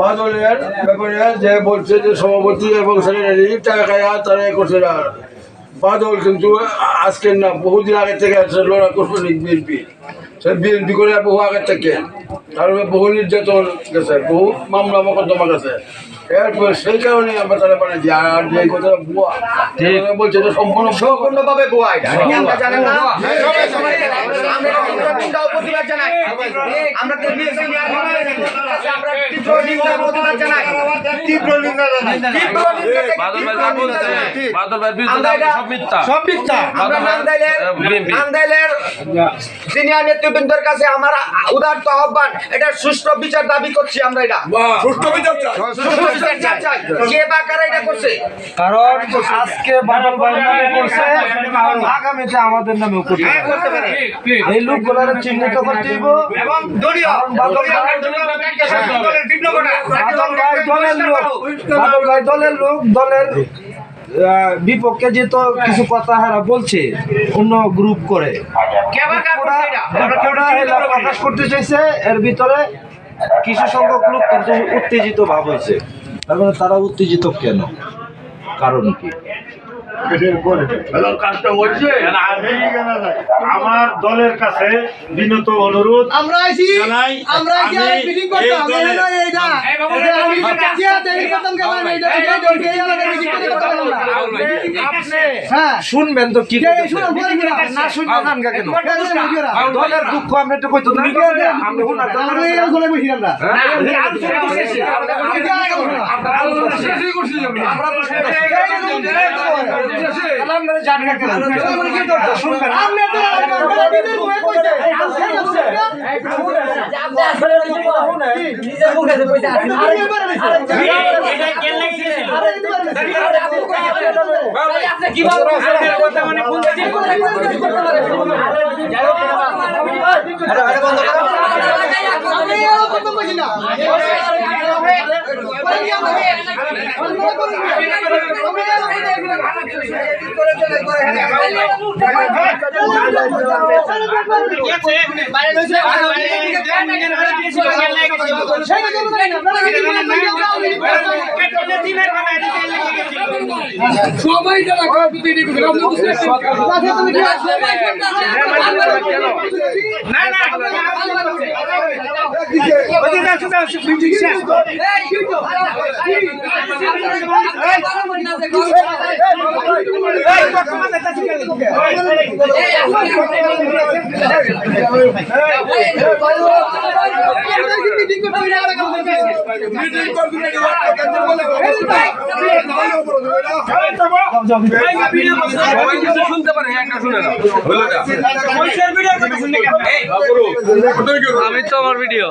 বাদলের ব্যাপারে যে বলছে যে সভাপতি এবং সেক্রেটারি টাকা খায়া তারা করছে না। বাদল কিন্তু আজকের না, বহুদিন আগে থেকে আছে লড়া করছে বিএনপি। সে বিএনপি করে বহু আগের থেকে, তারপরে বহু নির্যাতন গেছে, বহু মামলা মোকদ্দমা গেছে। এরপরে সেই কারণে আমরা তারা মানে যে আর যে কথাটা ভুয়া বলছে এটা সম্পূর্ণভাবে ভুয়া। আমরা জানেন না, প্রতিবাদ জানাই, আমরা সিনিয়র নেতৃবৃন্দের কাছে আমার উদারত আহ্বান, এটা সুষ্ঠু বিচার দাবি করছি। আমরা এটা সুষ্ঠু বিচার চাই। কে বা কারা এটা করছে? কারণ আজকে বাদল ভাই নামে করছে, আগামীতে আমাদের নামেও করতে পারে। এই লোকগুলোর চিহ্নিত করতে হইব এবং বাদল ভাই দলের লোক, দলের বিপক্ষে যে তো কিছু কথা হারা বলছে অন্য গ্রুপ করে প্রকাশ করতে চাইছে। এর ভিতরে কিছু সংখ্যক লোক কিন্তু উত্তেজিত ভাব হয়েছে। এখন তারা উত্তেজিত কেন, কারণ কি? আমার দলের কাছে বিনত অনুরোধ শুনবেন তো কি না শুনবেন কেন? দলের দুঃখ আমরা একটু কইতো না, সবাই যারা শুনতে পারে একটা শুনে না, আমি তো আমার ভিডিও